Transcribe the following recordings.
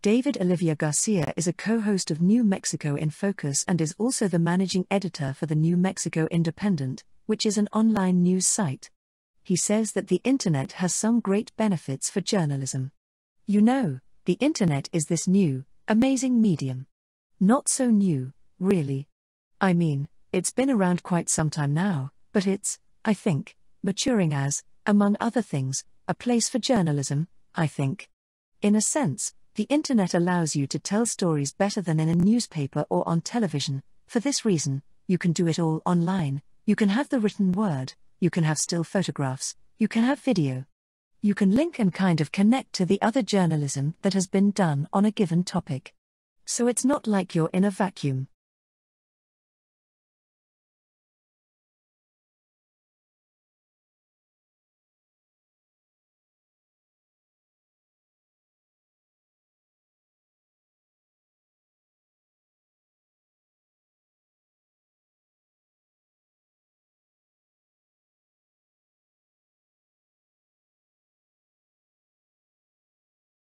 David Olivia Garcia is a co-host of New Mexico in Focus and is also the managing editor for the New Mexico Independent, which is an online news site. He says that the internet has some great benefits for journalism. You know, the internet is this new, amazing medium. Not so new, really. I mean, it's been around quite some time now, but it's, I think, maturing as, among other things, a place for journalism, I think. In a sense, the internet allows you to tell stories better than in a newspaper or on television. For this reason, you can do it all online. You can have the written word, you can have still photographs, you can have video. You can link and kind of connect to the other journalism that has been done on a given topic. So it's not like you're in a vacuum.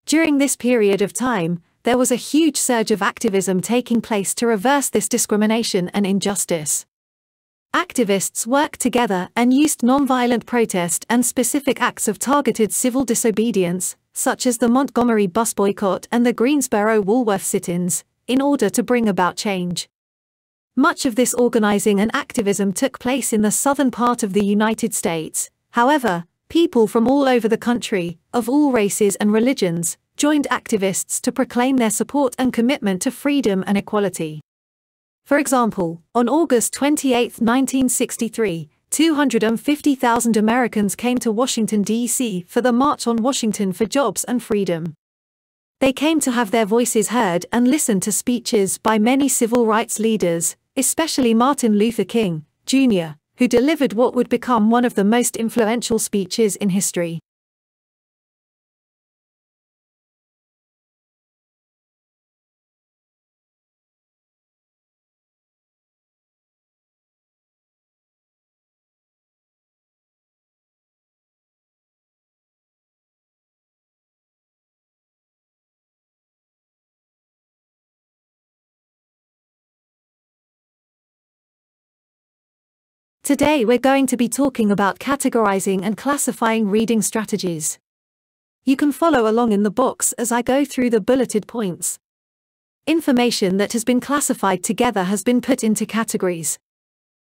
During this period of time, there was a huge surge of activism taking place to reverse this discrimination and injustice. Activists worked together and used nonviolent protest and specific acts of targeted civil disobedience, such as the Montgomery bus boycott and the Greensboro Woolworth sit-ins, in order to bring about change. Much of this organizing and activism took place in the southern part of the United States. However, people from all over the country, of all races and religions, joined activists to proclaim their support and commitment to freedom and equality. For example, on August 28, 1963, 250,000 Americans came to Washington, D.C. for the March on Washington for Jobs and Freedom. They came to have their voices heard and listen to speeches by many civil rights leaders, especially Martin Luther King, Jr., who delivered what would become one of the most influential speeches in history. Today we're going to be talking about categorizing and classifying reading strategies. You can follow along in the box as I go through the bulleted points. Information that has been classified together has been put into categories.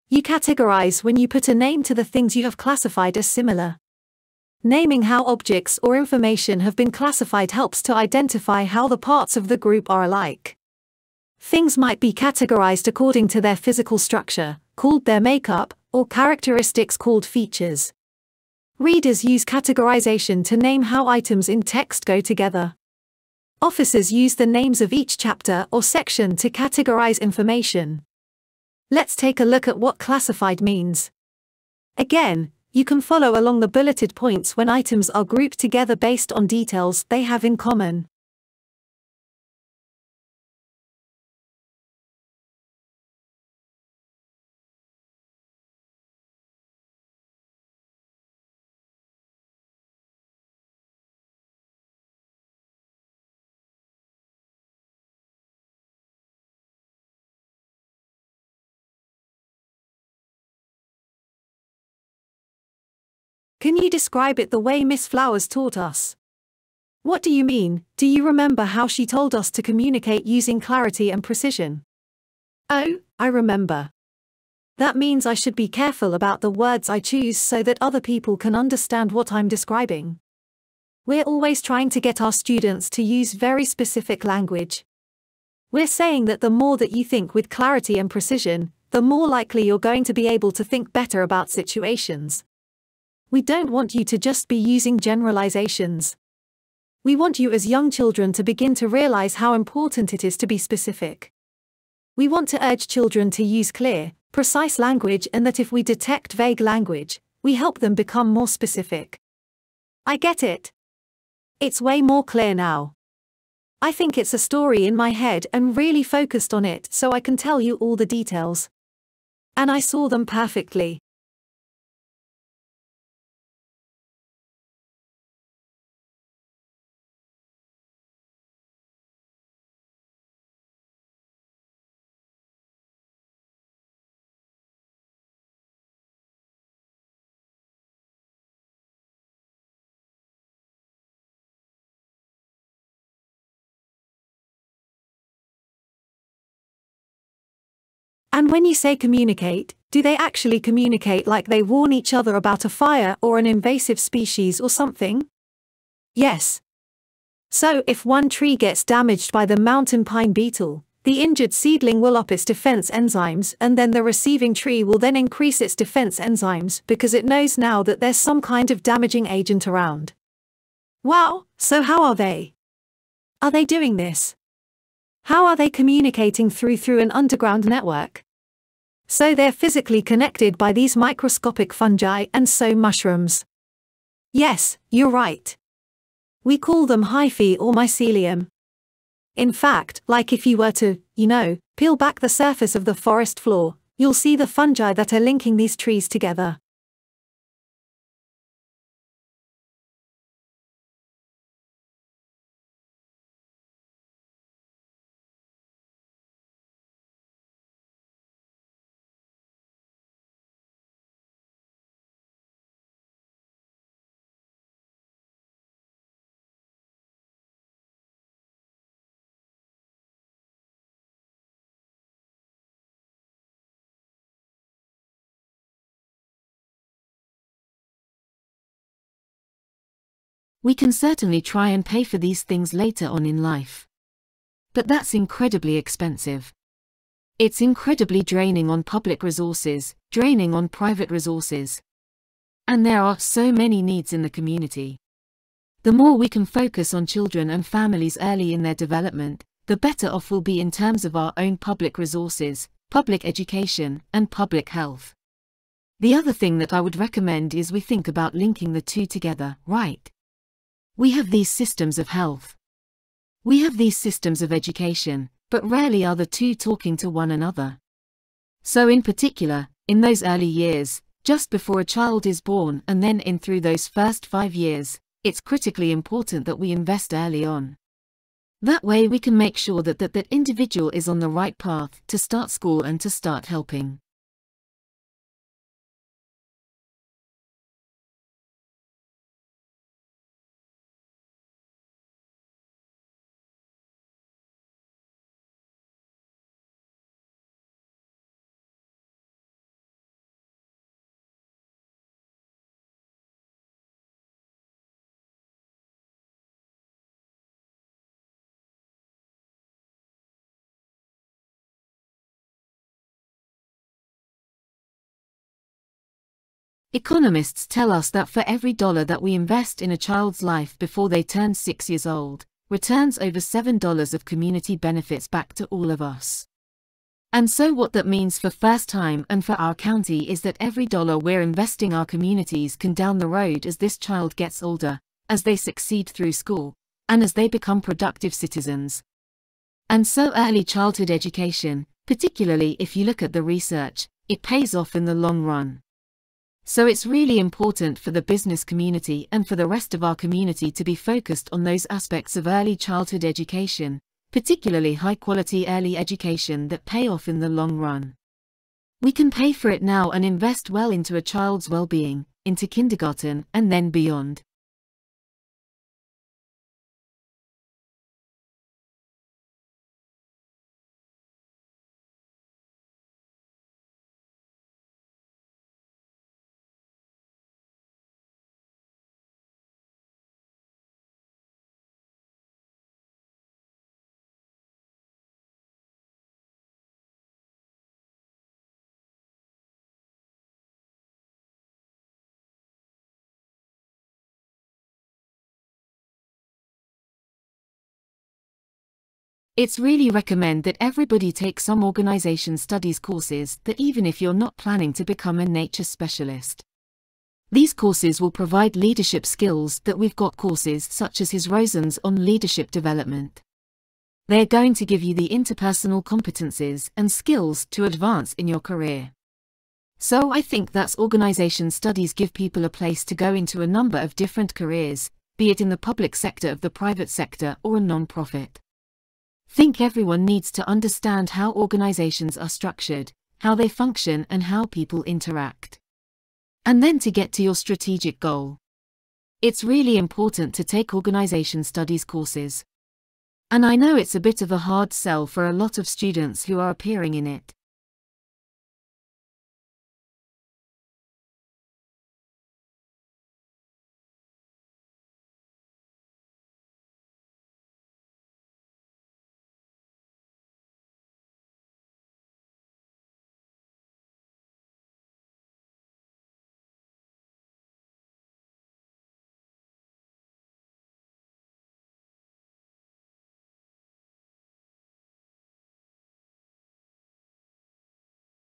You categorize when you put a name to the things you have classified as similar. Naming how objects or information have been classified helps to identify how the parts of the group are alike. Things might be categorized according to their physical structure, called their makeup, or characteristics called features. Readers use categorization to name how items in text go together. Officers use the names of each chapter or section to categorize information. Let's take a look at what classified means. Again, you can follow along the bulleted points when items are grouped together based on details they have in common. Can you describe it the way Miss Flowers taught us? What do you mean? Do you remember how she told us to communicate using clarity and precision? Oh, I remember. That means I should be careful about the words I choose so that other people can understand what I'm describing. We're always trying to get our students to use very specific language. We're saying that the more that you think with clarity and precision, the more likely you're going to be able to think better about situations. We don't want you to just be using generalizations. We want you as young children to begin to realize how important it is to be specific. We want to urge children to use clear, precise language, and that if we detect vague language, we help them become more specific. I get it. It's way more clear now. I think it's a story in my head and really focused on it so I can tell you all the details. And I saw them perfectly. And when you say communicate, do they actually communicate like they warn each other about a fire or an invasive species or something? Yes. So if one tree gets damaged by the mountain pine beetle, the injured seedling will up its defense enzymes, and then the receiving tree will then increase its defense enzymes because it knows now that there's some kind of damaging agent around. Wow, so how are they? Are they doing this? How are they communicating through an underground network? So they're physically connected by these microscopic fungi and so mushrooms. Yes, you're right. We call them hyphae or mycelium. In fact, like if you were to, peel back the surface of the forest floor, you'll see the fungi that are linking these trees together. We can certainly try and pay for these things later on in life. But that's incredibly expensive. It's incredibly draining on public resources, draining on private resources. And there are so many needs in the community. The more we can focus on children and families early in their development, the better off we'll be in terms of our own public resources, public education, and public health. The other thing that I would recommend is we think about linking the two together, right? We have these systems of health. We have these systems of education, but rarely are the two talking to one another. So in particular, in those early years, just before a child is born and then in through those first 5 years, it's critically important that we invest early on. That way we can make sure that that individual is on the right path to start school and to start helping. Economists tell us that for every dollar that we invest in a child's life before they turn 6 years old, returns over $7 of community benefits back to all of us. And so what that means for First Time and for our county is that every dollar we're investing our communities can down the road as this child gets older, as they succeed through school, and as they become productive citizens. And so early childhood education, particularly if you look at the research, it pays off in the long run. So it's really important for the business community and for the rest of our community to be focused on those aspects of early childhood education, particularly high-quality early education that pay off in the long run. We can pay for it now and invest well into a child's well-being, into kindergarten and then beyond. It's really recommend that everybody take some organization studies courses, that even if you're not planning to become a nature specialist. These courses will provide leadership skills that we've got courses such as his Rosen's on leadership development. They're going to give you the interpersonal competencies and skills to advance in your career. So I think that's organization studies give people a place to go into a number of different careers, be it in the public sector of the private sector or a non-profit. Think everyone needs to understand how organizations are structured, how they function and how people interact. And then to get to your strategic goal. It's really important to take organization studies courses. And I know it's a bit of a hard sell for a lot of students who are appearing in it.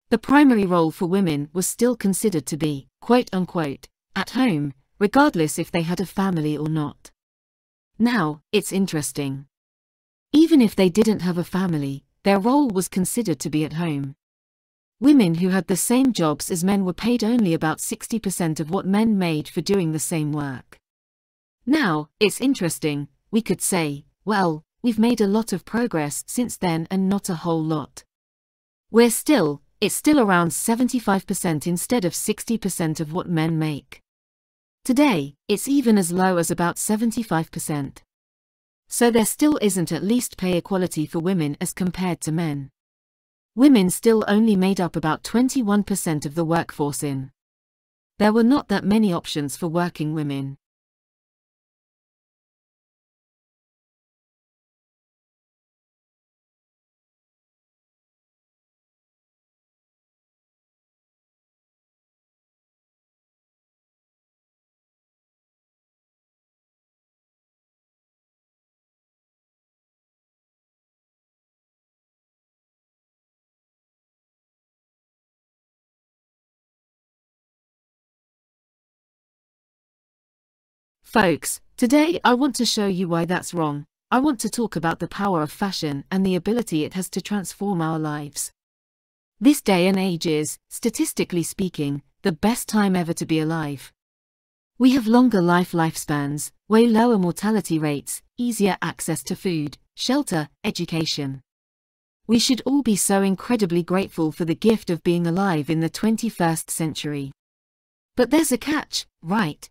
The primary role for women was still considered to be, quote unquote, at home, regardless if they had a family or not. Now, it's interesting. Even if they didn't have a family, their role was considered to be at home. Women who had the same jobs as men were paid only about 60% of what men made for doing the same work. Now, it's interesting, we could say, well, we've made a lot of progress since then and not a whole lot. It's still around 75% instead of 60% of what men make. Today, it's even as low as about 75%. So there still isn't at least pay equality for women as compared to men. Women still only made up about 21% of the workforce in. There were not that many options for working women. Folks, today I want to show you why that's wrong. I want to talk about the power of fashion and the ability it has to transform our lives. This day and age is, statistically speaking, the best time ever to be alive. We have longer lifespans, way lower mortality rates, easier access to food, shelter, education. We should all be so incredibly grateful for the gift of being alive in the 21st century. But there's a catch, right?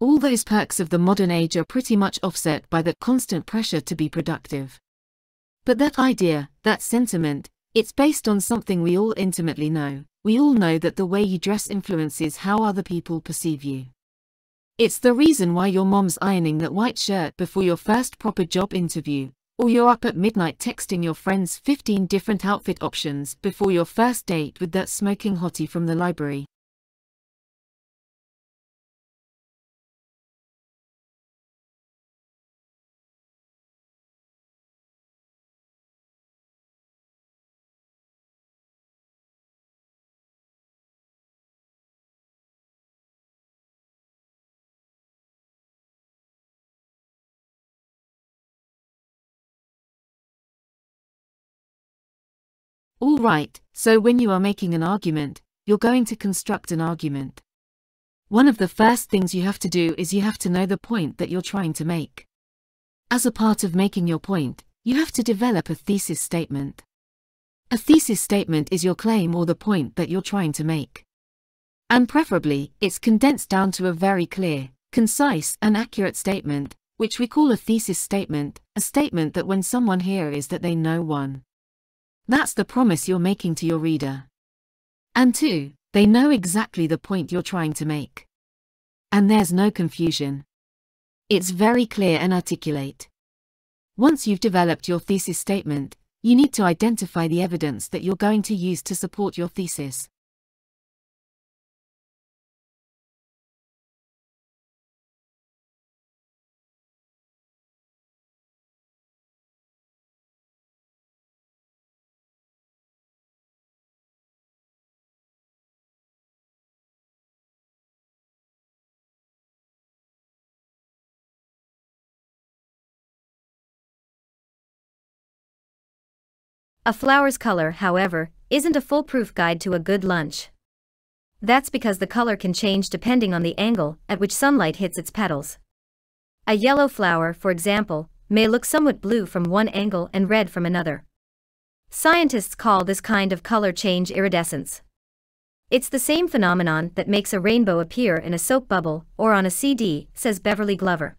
All those perks of the modern age are pretty much offset by the constant pressure to be productive. But that idea, that sentiment, it's based on something we all intimately know. We all know that the way you dress influences how other people perceive you. It's the reason why your mom's ironing that white shirt before your first proper job interview, or you're up at midnight texting your friends 15 different outfit options before your first date with that smoking hottie from the library. All right, so when you are making an argument, you're going to construct an argument. One of the first things you have to do is you have to know the point that you're trying to make. As a part of making your point, you have to develop a thesis statement. A thesis statement is your claim or the point that you're trying to make. And preferably, it's condensed down to a very clear, concise, and accurate statement, which we call a thesis statement, a statement that when someone hears that they know one. That's the promise you're making to your reader. And two, they know exactly the point you're trying to make. And there's no confusion. It's very clear and articulate. Once you've developed your thesis statement, you need to identify the evidence that you're going to use to support your thesis. A flower's color, however, isn't a foolproof guide to a good lunch. That's because the color can change depending on the angle at which sunlight hits its petals. A yellow flower, for example, may look somewhat blue from one angle and red from another. Scientists call this kind of color change iridescence. It's the same phenomenon that makes a rainbow appear in a soap bubble or on a CD, says Beverly Glover.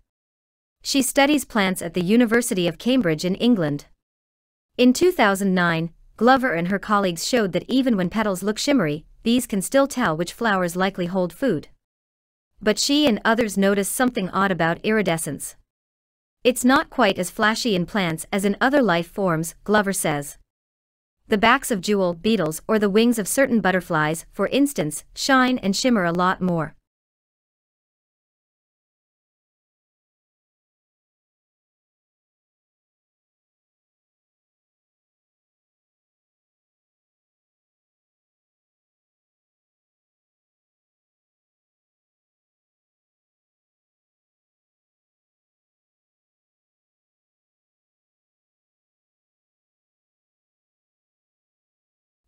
She studies plants at the University of Cambridge in England. In 2009, Glover and her colleagues showed that even when petals look shimmery, bees can still tell which flowers likely hold food. But she and others noticed something odd about iridescence. It's not quite as flashy in plants as in other life forms, Glover says. The backs of jewel beetles or the wings of certain butterflies, for instance, shine and shimmer a lot more.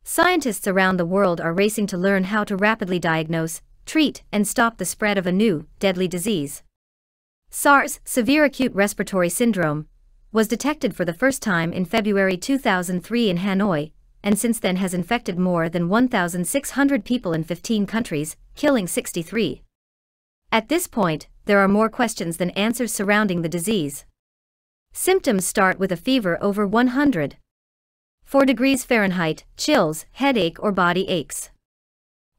Scientists around the world are racing to learn how to rapidly diagnose, treat, and stop the spread of a new, deadly disease. SARS, severe acute respiratory syndrome, was detected for the first time in February 2003 in Hanoi, and since then has infected more than 1,600 people in 15 countries, killing 63. At this point, there are more questions than answers surrounding the disease. Symptoms start with a fever over 104 degrees Fahrenheit, chills, headache or body aches.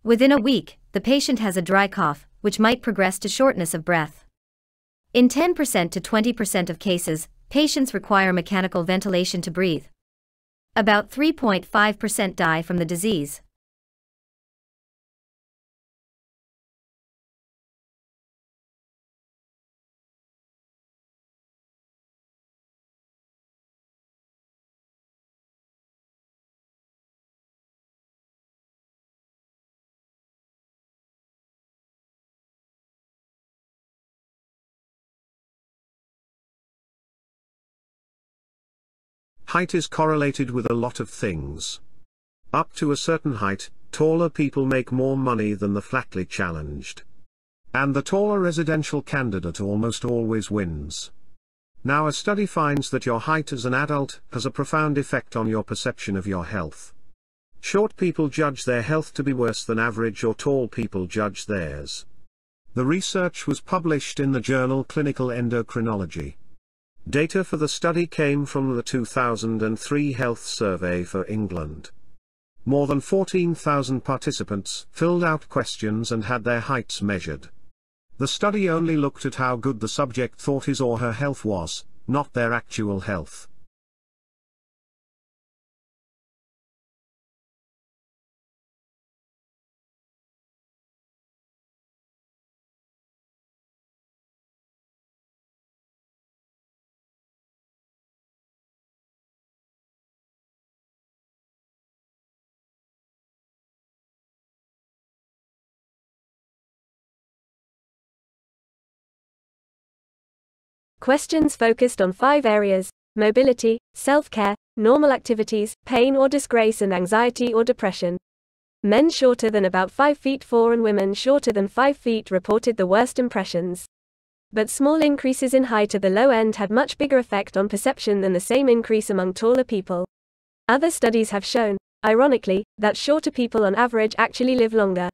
Within a week, the patient has a dry cough, which might progress to shortness of breath. In 10% to 20% of cases, patients require mechanical ventilation to breathe. About 3.5% die from the disease. Height is correlated with a lot of things. Up to a certain height, taller people make more money than the flatly challenged. And the taller residential candidate almost always wins. Now a study finds that your height as an adult has a profound effect on your perception of your health. Short people judge their health to be worse than average, or tall people judge theirs. The research was published in the journal Clinical Endocrinology. Data for the study came from the 2003 Health Survey for England. More than 14,000 participants filled out questions and had their heights measured. The study only looked at how good the subject thought his or her health was, not their actual health. Questions focused on 5 areas: mobility, self-care, normal activities, pain or disgrace, and anxiety or depression. Men shorter than about 5 feet 4 and women shorter than 5 feet reported the worst impressions. But small increases in height at the low end had much bigger effect on perception than the same increase among taller people. Other studies have shown, ironically, that shorter people on average actually live longer.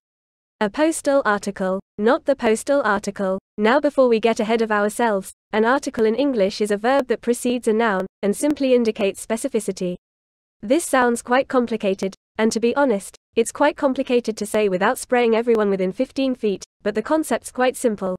A postal article, not the postal article. Now, before we get ahead of ourselves, an article in English is a verb that precedes a noun, and simply indicates specificity. This sounds quite complicated, and to be honest, it's quite complicated to say without spraying everyone within 15 feet, but the concept's quite simple.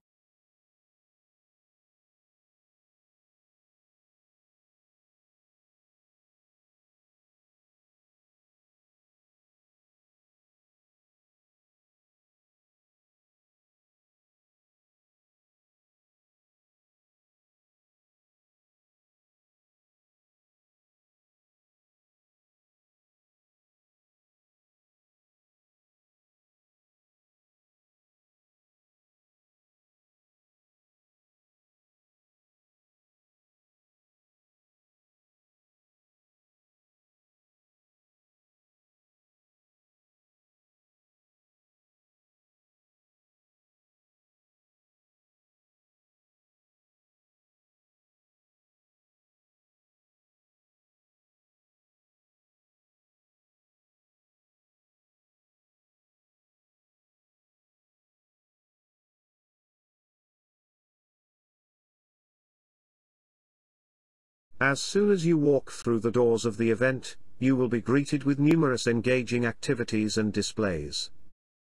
As soon as you walk through the doors of the event, you will be greeted with numerous engaging activities and displays.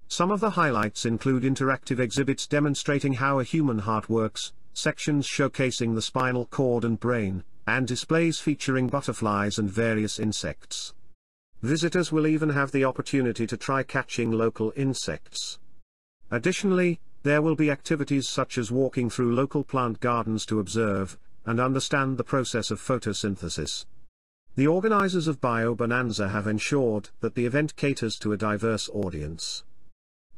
Some of the highlights include interactive exhibits demonstrating how a human heart works, sections showcasing the spinal cord and brain, and displays featuring butterflies and various insects. Visitors will even have the opportunity to try catching local insects. Additionally, there will be activities such as walking through local plant gardens to observe and understand the process of photosynthesis. The organizers of Bio Bonanza have ensured that the event caters to a diverse audience.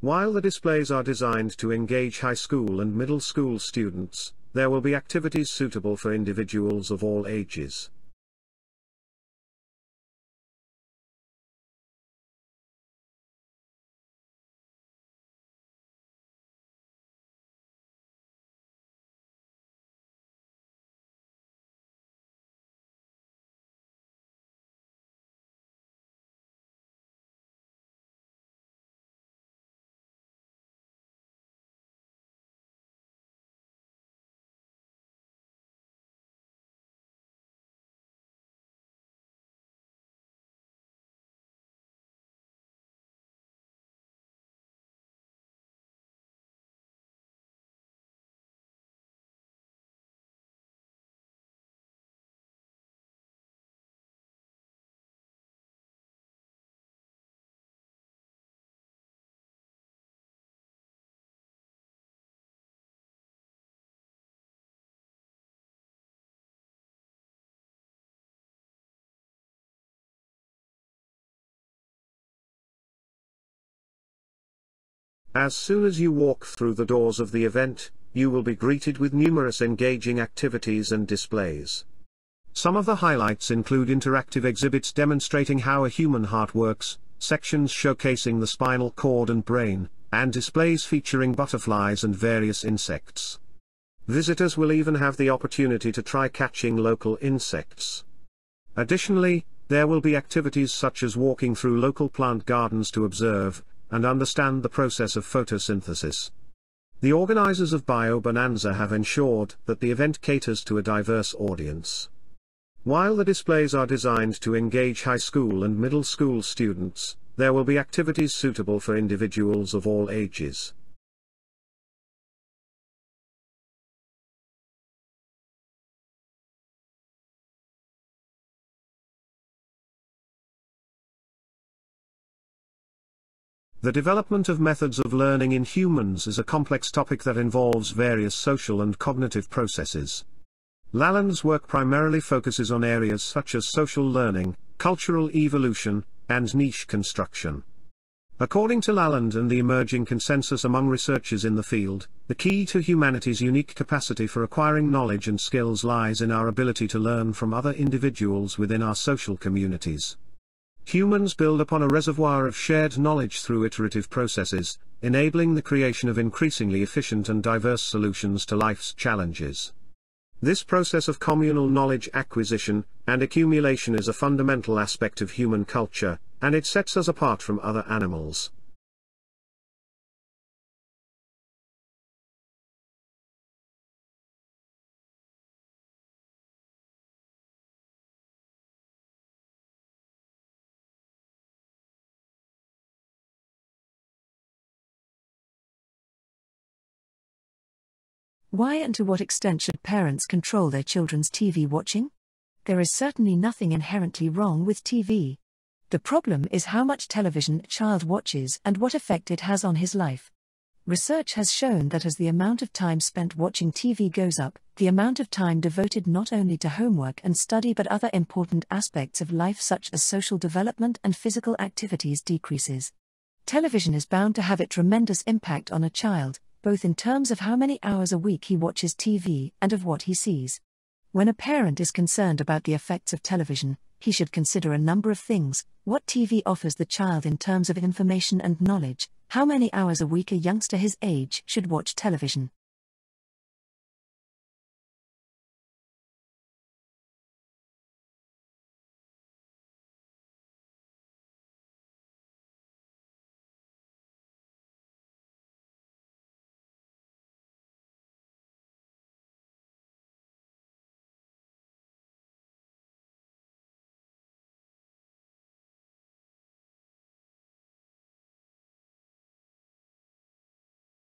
While the displays are designed to engage high school and middle school students, there will be activities suitable for individuals of all ages. As soon as you walk through the doors of the event, you will be greeted with numerous engaging activities and displays. Some of the highlights include interactive exhibits demonstrating how a human heart works, sections showcasing the spinal cord and brain, and displays featuring butterflies and various insects. Visitors will even have the opportunity to try catching local insects. Additionally, there will be activities such as walking through local plant gardens to observe and understand the process of photosynthesis. The organizers of Bio Bonanza have ensured that the event caters to a diverse audience. While the displays are designed to engage high school and middle school students, there will be activities suitable for individuals of all ages. The development of methods of learning in humans is a complex topic that involves various social and cognitive processes. Lalonde's work primarily focuses on areas such as social learning, cultural evolution, and niche construction. According to Lalonde and the emerging consensus among researchers in the field, the key to humanity's unique capacity for acquiring knowledge and skills lies in our ability to learn from other individuals within our social communities. Humans build upon a reservoir of shared knowledge through iterative processes, enabling the creation of increasingly efficient and diverse solutions to life's challenges. This process of communal knowledge acquisition and accumulation is a fundamental aspect of human culture, and it sets us apart from other animals. Why and to what extent should parents control their children's TV watching? There is certainly nothing inherently wrong with TV. The problem is how much television a child watches and what effect it has on his life. Research has shown that as the amount of time spent watching TV goes up, the amount of time devoted not only to homework and study but other important aspects of life such as social development and physical activities decreases. Television is bound to have a tremendous impact on a child, both in terms of how many hours a week he watches TV and of what he sees. When a parent is concerned about the effects of television, he should consider a number of things: what TV offers the child in terms of information and knowledge, how many hours a week a youngster his age should watch television,